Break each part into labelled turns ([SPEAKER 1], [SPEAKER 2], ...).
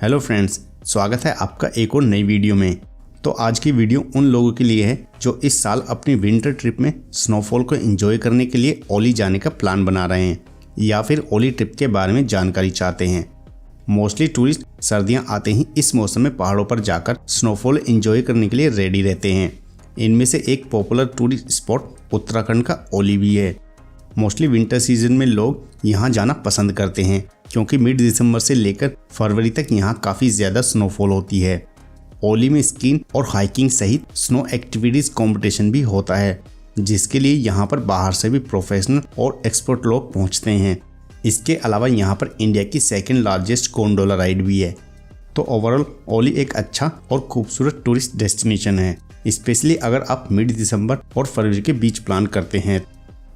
[SPEAKER 1] Hello friends, स्वागत है आपका एक और नई वीडियो में। तो आज की वीडियो उन लोगों के लिए है जो इस साल अपनी विंटर ट्रिप में स्नोफॉल को एंजॉय करने के लिए ओली जाने का प्लान बना रहे हैं या फिर ओली ट्रिप के बारे में जानकारी चाहते हैं। मोस्टली टूरिस्ट सर्दियां आते ही इस मौसम में पहाड़ों पर जाकर स्नोफॉल एंजॉय करने के लिए रेडी रहते हैं। इनमें से एक पॉपुलर टूरिस्ट स्पॉट उत्तराखंड का ओली भी है। मोस्टली विंटर सीजन में लोग यहाँ जाना पसंद करते हैं क्योंकि मिड दिसंबर से लेकर फरवरी तक यहाँ काफ़ी ज़्यादा स्नोफॉल होती है। ओली में स्कीइंग और हाइकिंग सहित स्नो एक्टिविटीज़ कंपटीशन भी होता है, जिसके लिए यहाँ पर बाहर से भी प्रोफेशनल और एक्सपर्ट लोग पहुँचते हैं। इसके अलावा यहाँ पर इंडिया की सेकेंड लार्जेस्ट गोंडोला राइड भी है। तो ओवरऑल ओली एक अच्छा और खूबसूरत टूरिस्ट डेस्टिनेशन है, स्पेशली अगर आप मिड दिसंबर और फरवरी के बीच प्लान करते हैं।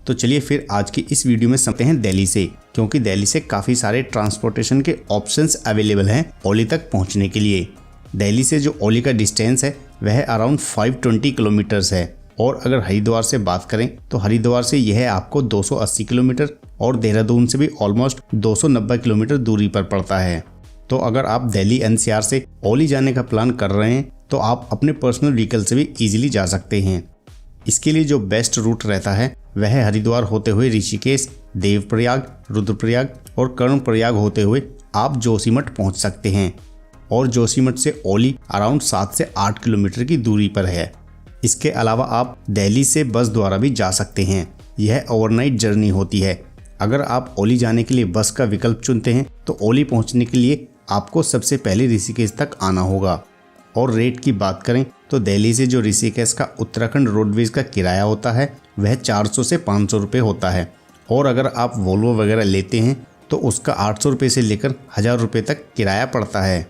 [SPEAKER 1] तो चलिए फिर आज की इस वीडियो में समझते हैं दिल्ली से, क्योंकि दिल्ली से काफ़ी सारे ट्रांसपोर्टेशन के ऑप्शंस अवेलेबल हैं ओली तक पहुंचने के लिए। दिल्ली से जो ओली का डिस्टेंस है वह अराउंड 520 किलोमीटर्स है, और अगर हरिद्वार से बात करें तो हरिद्वार से यह आपको 280 किलोमीटर और देहरादून से भी ऑलमोस्ट 290 किलोमीटर दूरी पर पड़ता है। तो अगर आप दिल्ली एनसीआर से ओली जाने का प्लान कर रहे हैं तो आप अपने पर्सनल व्हीकल से भी ईजिली जा सकते हैं। इसके लिए जो बेस्ट रूट रहता है वह हरिद्वार होते हुए ऋषिकेश, देवप्रयाग, रुद्रप्रयाग और कर्णप्रयाग होते हुए आप जोशीमठ पहुंच सकते हैं, और जोशीमठ से ओली अराउंड 7 से 8 किलोमीटर की दूरी पर है। इसके अलावा आप दिल्ली से बस द्वारा भी जा सकते हैं। यह ओवरनाइट जर्नी होती है। अगर आप ओली जाने के लिए बस का विकल्प चुनते हैं तो ओली पहुंचने के लिए आपको सबसे पहले ऋषिकेश तक आना होगा। और रेट की बात करें तो दिल्ली से जो ऋषिकेश का उत्तराखंड रोडवेज का किराया होता है वह 400 से 500 रुपये होता है, और अगर आप वोल्वो वगैरह लेते हैं तो उसका 800 रुपये से लेकर 1000 रुपये तक किराया पड़ता है।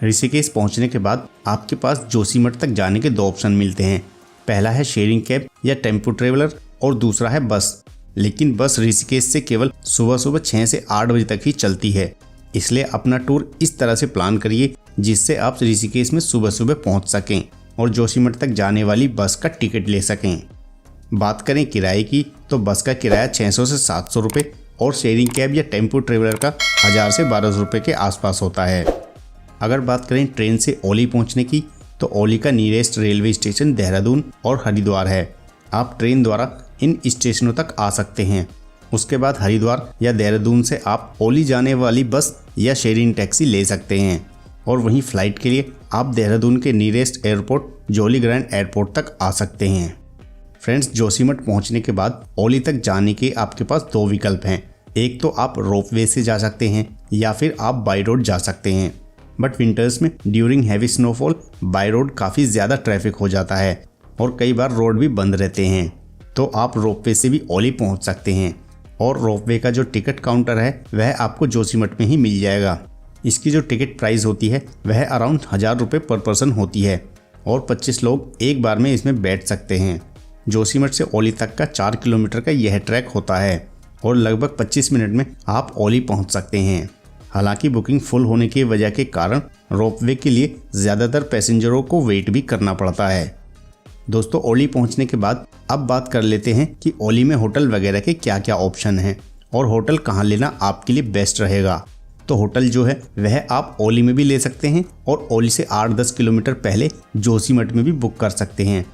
[SPEAKER 1] ऋषिकेश पहुंचने के बाद आपके पास जोशीमठ तक जाने के 2 ऑप्शन मिलते हैं। पहला है शेयरिंग कैब या टेम्पो ट्रेवलर, और दूसरा है बस। लेकिन बस ऋषिकेश से केवल सुबह 6 से 8 बजे तक ही चलती है, इसलिए अपना टूर इस तरह से प्लान करिए जिससे आप ऋषिकेश में सुबह पहुंच सकें और जोशीमठ तक जाने वाली बस का टिकट ले सकें। बात करें किराए की तो बस का किराया 600 से 700 रुपये और शेयरिंग कैब या टेम्पो ट्रेवलर का 1000 से 1200 रुपये के आसपास होता है। अगर बात करें ट्रेन से ओली पहुंचने की तो ओली का नियरेस्ट रेलवे स्टेशन देहरादून और हरिद्वार है। आप ट्रेन द्वारा इन स्टेशनों तक आ सकते हैं। उसके बाद हरिद्वार या देहरादून से आप ओली जाने वाली बस या शेयरिंग टैक्सी ले सकते हैं, और वहीं फ़्लाइट के लिए आप देहरादून के nearest airport jolly grand airport तक आ सकते हैं। फ्रेंड्स, जोशीमठ पहुंचने के बाद ओली तक जाने के आपके पास 2 विकल्प हैं। एक तो आप रोपवे से जा सकते हैं या फिर आप बाई रोड जा सकते हैं। बट विंटर्स में during heavy snowfall by road काफ़ी ज़्यादा ट्रैफिक हो जाता है और कई बार रोड भी बंद रहते हैं, तो आप रोपवे से भी ओली पहुँच सकते हैं। और रोपवे का जो टिकट काउंटर है वह आपको जोशीमठ में ही मिल जाएगा। इसकी जो टिकट प्राइस होती है वह अराउंड 1000 रुपये पर पर्सन होती है, और 25 लोग एक बार में इसमें बैठ सकते हैं। जोशीमठ से ओली तक का 4 किलोमीटर का यह ट्रैक होता है और लगभग 25 मिनट में आप ओली पहुंच सकते हैं। हालांकि बुकिंग फुल होने की वजह के कारण रोपवे के लिए ज़्यादातर पैसेंजरों को वेट भी करना पड़ता है। दोस्तों, ओली पहुंचने के बाद अब बात कर लेते हैं कि ओली में होटल वगैरह के क्या क्या ऑप्शन हैं और होटल कहाँ लेना आपके लिए बेस्ट रहेगा। तो होटल जो है वह आप ओली में भी ले सकते हैं और ओली से 8-10 किलोमीटर पहले जोशीमठ में भी बुक कर सकते हैं।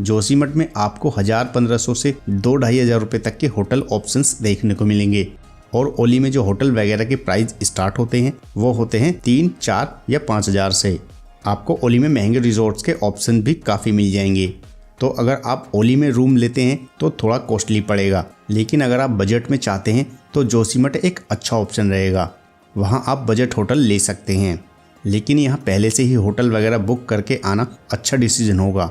[SPEAKER 1] जोशीमठ में आपको 1000-1500 से 2-2500 रुपये तक के होटल ऑप्शंस देखने को मिलेंगे, और ओली में जो होटल वगैरह के प्राइस स्टार्ट होते हैं वो होते हैं 3, 4 या 5000 से। आपको ओली में महंगे रिजॉर्ट्स के ऑप्शन भी काफ़ी मिल जाएंगे। तो अगर आप ओली में रूम लेते हैं तो थोड़ा कॉस्टली पड़ेगा, लेकिन अगर आप बजट में चाहते हैं तो जोशीमठ एक अच्छा ऑप्शन रहेगा। वहाँ आप बजट होटल ले सकते हैं, लेकिन यहाँ पहले से ही होटल वगैरह बुक करके आना अच्छा डिसीजन होगा,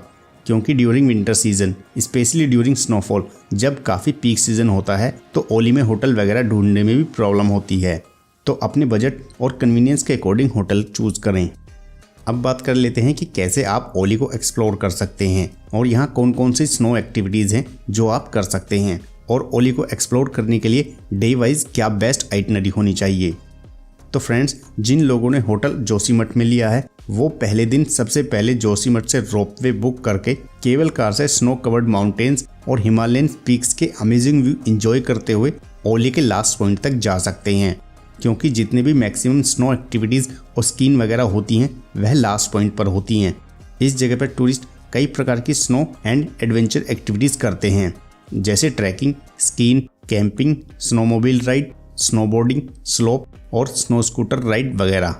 [SPEAKER 1] क्योंकि during winter season specially during snowfall जब काफ़ी पीक सीजन होता है तो ओली में होटल वगैरह ढूंढने में भी प्रॉब्लम होती है। तो अपने बजट और कन्वीनियंस के अकॉर्डिंग होटल चूज़ करें। अब बात कर लेते हैं कि कैसे आप ओली को एक्सप्लोर कर सकते हैं और यहाँ कौन कौन सी स्नो एक्टिविटीज़ हैं जो आप कर सकते हैं, और ओली को एक्सप्लोर करने के लिए डे वाइज क्या बेस्ट आइटनरी होनी चाहिए। तो फ्रेंड्स, जिन लोगों ने होटल जोशीमठ में लिया है वो पहले दिन सबसे पहले जोशीमठ से रोपवे बुक करके केबल कार से स्नो कवर्ड माउंटेन्स और हिमालयन पीक्स के अमेजिंग व्यू एंजॉय करते हुए ओली के लास्ट पॉइंट तक जा सकते हैं। क्योंकि जितने भी मैक्सिमम स्नो एक्टिविटीज़ और स्कीइंग वगैरह होती हैं वह लास्ट पॉइंट पर होती हैं। इस जगह पर टूरिस्ट कई प्रकार की स्नो एंड एडवेंचर एक्टिविटीज़ करते हैं, जैसे trekking, skiing, camping, snowmobile ride, snowboarding, slope और स्नो स्कूटर राइड वगैरह।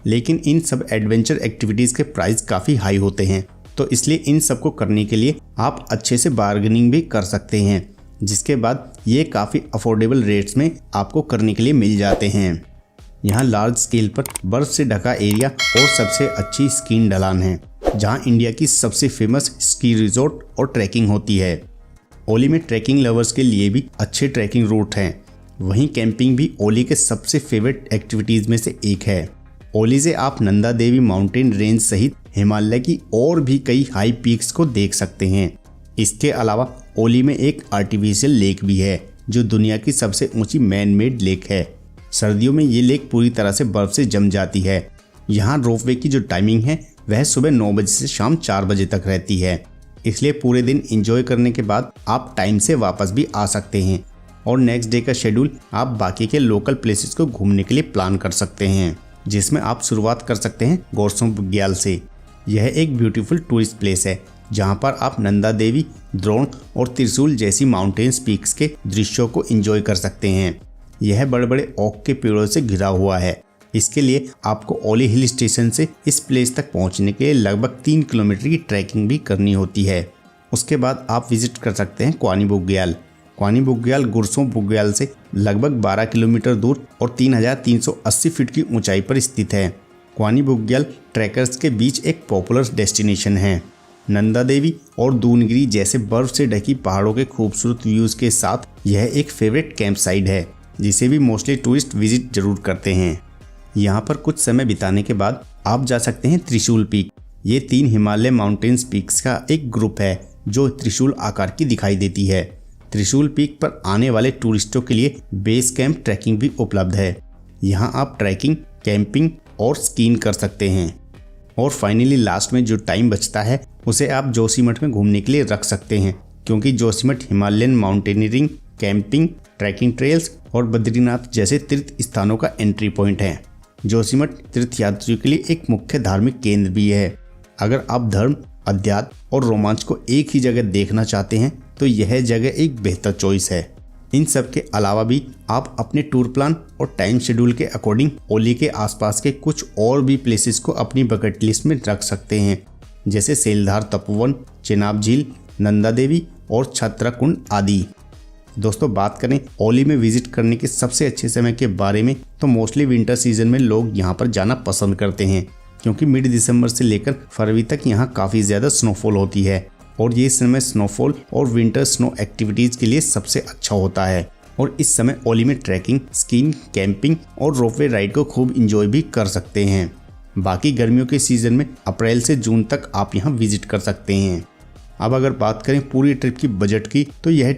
[SPEAKER 1] लेकिन इन सब एडवेंचर एक्टिविटीज़ के प्राइस काफ़ी हाई होते हैं, तो इसलिए इन सब को करने के लिए आप अच्छे से बार्गेनिंग भी कर सकते हैं, जिसके बाद ये काफ़ी अफोर्डेबल रेट्स में आपको करने के लिए मिल जाते हैं। यहाँ लार्ज स्केल पर बर्फ से ढका एरिया और सबसे अच्छी स्कीइंग ढलान है, जहाँ इंडिया की सबसे फेमस स्की रिजॉर्ट और ट्रैकिंग होती है। ओली में ट्रैकिंग लवर्स के लिए भी अच्छे ट्रैकिंग रूट हैं। वहीं कैंपिंग भी ओली के सबसे फेवरेट एक्टिविटीज़ में से एक है। ओली से आप नंदा देवी माउंटेन रेंज सहित हिमालय की और भी कई हाई पीक्स को देख सकते हैं। इसके अलावा ओली में एक आर्टिफिशियल लेक भी है, जो दुनिया की सबसे ऊंची मैन मेड लेक है। सर्दियों में ये लेक पूरी तरह से बर्फ से जम जाती है। यहाँ रोपवे की जो टाइमिंग है वह सुबह 9 बजे से शाम 4 बजे तक रहती है, इसलिए पूरे दिन एंजॉय करने के बाद आप टाइम से वापस भी आ सकते हैं और नेक्स्ट डे का शेड्यूल आप बाकी के लोकल प्लेसेस को घूमने के लिए प्लान कर सकते हैं, जिसमें आप शुरुआत कर सकते हैं गोरसों बुग्याल से। यह एक ब्यूटीफुल टूरिस्ट प्लेस है, जहां पर आप नंदा देवी, द्रोण और त्रिशूल जैसी माउंटेन्स पीक्स के दृश्यों को एंजॉय कर सकते हैं। यह बड़े बड़े ओक के पेड़ों से घिरा हुआ है। इसके लिए आपको ओली हिल स्टेशन से इस प्लेस तक पहुंचने के लिए लगभग 3 किलोमीटर की ट्रैकिंग भी करनी होती है। उसके बाद आप विजिट कर सकते हैं क्वानी बुग्याल। क्वानी बुग्याल गुरसों बुग्याल से लगभग 12 किलोमीटर दूर और 3380 फीट की ऊंचाई पर स्थित है। क्वानी बुग्याल ट्रैकर्स के बीच एक पॉपुलर डेस्टिनेशन है। नंदा देवी और दूनगिरी जैसे बर्फ से ढकी पहाड़ों के खूबसूरत व्यूज़ के साथ यह एक फेवरेट कैंप साइट है, जिसे भी मोस्टली टूरिस्ट विजिट जरूर करते हैं। यहाँ पर कुछ समय बिताने के बाद आप जा सकते हैं त्रिशूल पीक। ये 3 हिमालय माउंटेन्स पीक्स का एक ग्रुप है, जो त्रिशूल आकार की दिखाई देती है। त्रिशूल पीक पर आने वाले टूरिस्टों के लिए बेस कैंप ट्रैकिंग भी उपलब्ध है। यहाँ आप ट्रैकिंग, कैंपिंग और स्कीइंग कर सकते हैं। और फाइनली लास्ट में जो टाइम बचता है उसे आप जोशीमठ में घूमने के लिए रख सकते हैं, क्योंकि Joshimath Himalayan mountaineering, camping, trekking trails और बद्रीनाथ जैसे तीर्थ स्थानों का एंट्री पॉइंट है। जोशीमठ तीर्थयात्रियों के लिए एक मुख्य धार्मिक केंद्र भी है। अगर आप धर्म, अध्यात्म और रोमांच को एक ही जगह देखना चाहते हैं तो यह जगह एक बेहतर चॉइस है। इन सब के अलावा भी आप अपने टूर प्लान और टाइम शेड्यूल के अकॉर्डिंग ओली के आसपास के कुछ और भी प्लेसेस को अपनी बकेट लिस्ट में रख सकते हैं, जैसे सेलधार तपोवन, चेनाब झील, नंदा देवी और छात्राकुंड आदि। दोस्तों, बात करें ओली में विजिट करने के सबसे अच्छे समय के बारे में तो मोस्टली विंटर सीजन में लोग यहाँ पर जाना पसंद करते हैं, क्योंकि मिड दिसंबर से लेकर फरवरी तक यहाँ काफ़ी ज़्यादा स्नोफॉल होती है और ये समय स्नोफॉल और विंटर स्नो एक्टिविटीज़ के लिए सबसे अच्छा होता है। और इस समय ओली में ट्रैकिंग, स्कीइंग, कैंपिंग और रोपवे राइड को खूब इंजॉय भी कर सकते हैं। बाकी गर्मियों के सीज़न में अप्रैल से जून तक आप यहाँ विजिट कर सकते हैं। अब अगर बात करें पूरी ट्रिप की बजट की, तो यह